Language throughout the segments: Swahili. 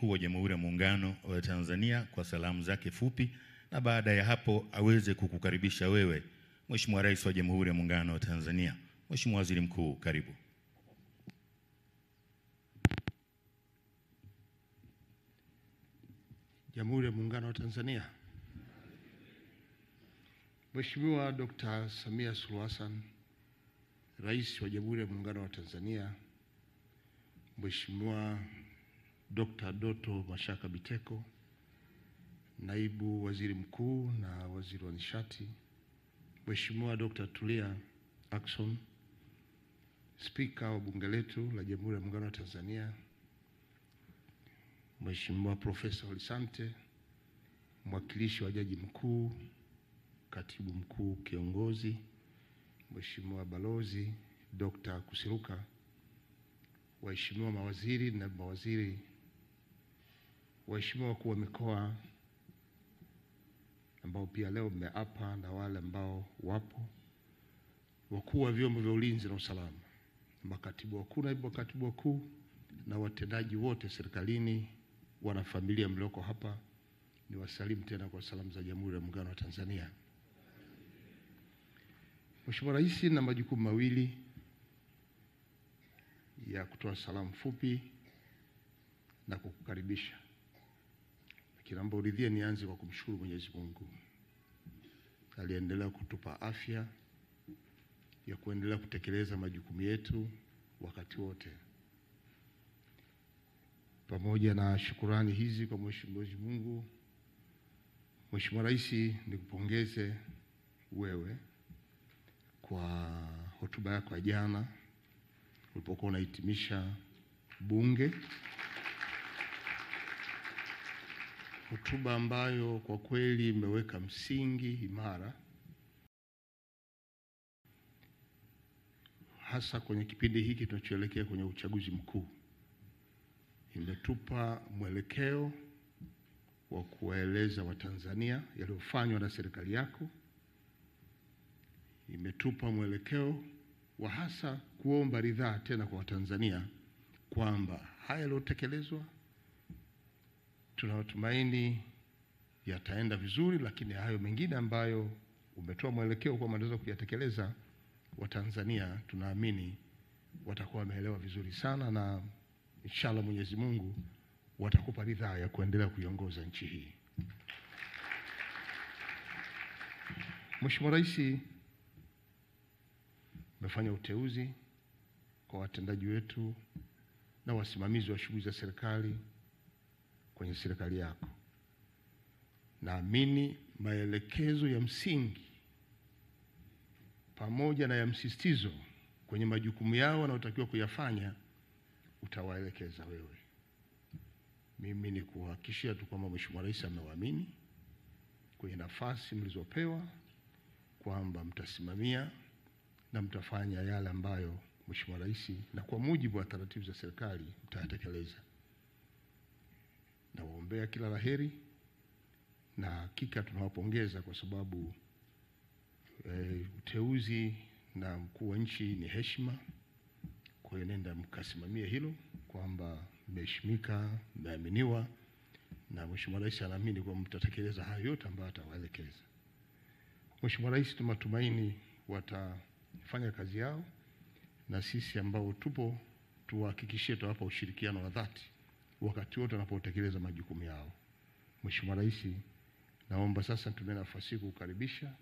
Mkuu wa Jamhuri ya Muungano wa Tanzania kwa salamu zake fupi, na baada ya hapo aweze kukukaribisha wewe Mheshimiwa Rais wa Jamhuri ya Muungano wa Tanzania. Mheshimiwa Waziri Mkuu, karibu. Jamhuri ya Muungano wa Tanzania. Mheshimiwa Dr. Samia Suluhu Hassan, Rais wa Jamhuri ya Muungano wa Tanzania, Mheshimiwa Dr. Doto Mashaka Biteko, Naibu Waziri Mkuu na Waziri wa Nishati, Mheshimiwa Dr. Tulia Ackson, Spika wa Bunge letu la Jamhuri ya Muungano wa Tanzania, Mheshimiwa Profesa Olisante, Mwakilishi wa Jaji Mkuu, Katibu Mkuu Kiongozi, Mheshimiwa Balozi Dr. Kusiluka, waheshimiwa mawaziri na mawaziri, waheshimiwa wakuu wa mikoa ambao pia leo mmeapa na wale ambao wapo, wakuu wa vyombo vya ulinzi na usalama, makatibu wakuu, naibu makatibu wakuu na watendaji wote serikalini, wanafamilia mlioko hapa, ni wasalimu tena kwa salamu za Jamhuri ya Muungano wa Tanzania. Mheshimiwa Rais, na majukumu mawili ya kutoa salamu fupi na kukukaribisha. Naomba uridhie nianze kwa kumshukuru Mwenyezi Mungu aliendelea kutupa afya ya kuendelea kutekeleza majukumu yetu wakati wote. Pamoja na shukurani hizi kwa Mwenyezi Mungu, Mheshimiwa Rais, nikupongeze wewe kwa hotuba yako ya jana ulipokuwa unahitimisha Bunge, hotuba ambayo kwa kweli imeweka msingi imara, hasa kwenye kipindi hiki tunachoelekea kwenye uchaguzi mkuu. Imetupa mwelekeo wa kuwaeleza Watanzania yaliyofanywa na serikali yako. Imetupa mwelekeo wa hasa kuomba ridhaa tena kwa Watanzania kwamba haya yaliyotekelezwa tunatumaini yataenda vizuri, lakini hayo mengine ambayo umetoa mwelekeo kwa maneno kuyatekeleza, Watanzania tunaamini watakuwa wameelewa vizuri sana, na inshallah Mwenyezi Mungu watakupa ridhaa ya kuendelea kuiongoza nchi hii. Mheshimiwa Rais, umefanya uteuzi kwa watendaji wetu na wasimamizi wa shughuli za serikali kwenye serikali yako. Naamini maelekezo ya msingi pamoja na ya msisitizo kwenye majukumu yao wanayotakiwa kuyafanya utawaelekeza wewe. Mimi ni kuhakikishia tu kwamba Mheshimiwa Rais amewaamini kwenye nafasi mlizopewa, kwamba mtasimamia na mtafanya yale ambayo Mheshimiwa Rais na kwa mujibu wa taratibu za serikali mtatekeleza. Nawaombea kila laheri, na hakika tunawapongeza kwa sababu uteuzi na mkuu wa nchi ni heshima. Kwa hiyo nenda mkasimamia hilo kwamba mmeheshimika, mmeaminiwa, na Mheshimiwa Rais anaamini kwamba mtatekeleza hayo yote ambayo atawaelekeza. Mheshimiwa Rais, tunatumaini watafanya kazi yao, na sisi ambao tupo tuhakikishie tutawapa ushirikiano wa dhati wakati wote wanapotekeleza majukumu yao. Mheshimiwa Rais, naomba sasa nitumie nafasi hii kukukaribisha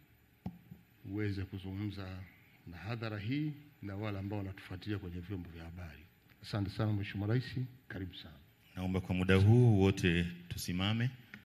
uweze kuzungumza na hadhara hii na wale ambao wanatufuatilia kwenye vyombo vya habari. Asante sana Mheshimiwa Rais, karibu sana. Naomba kwa muda huu wote tusimame.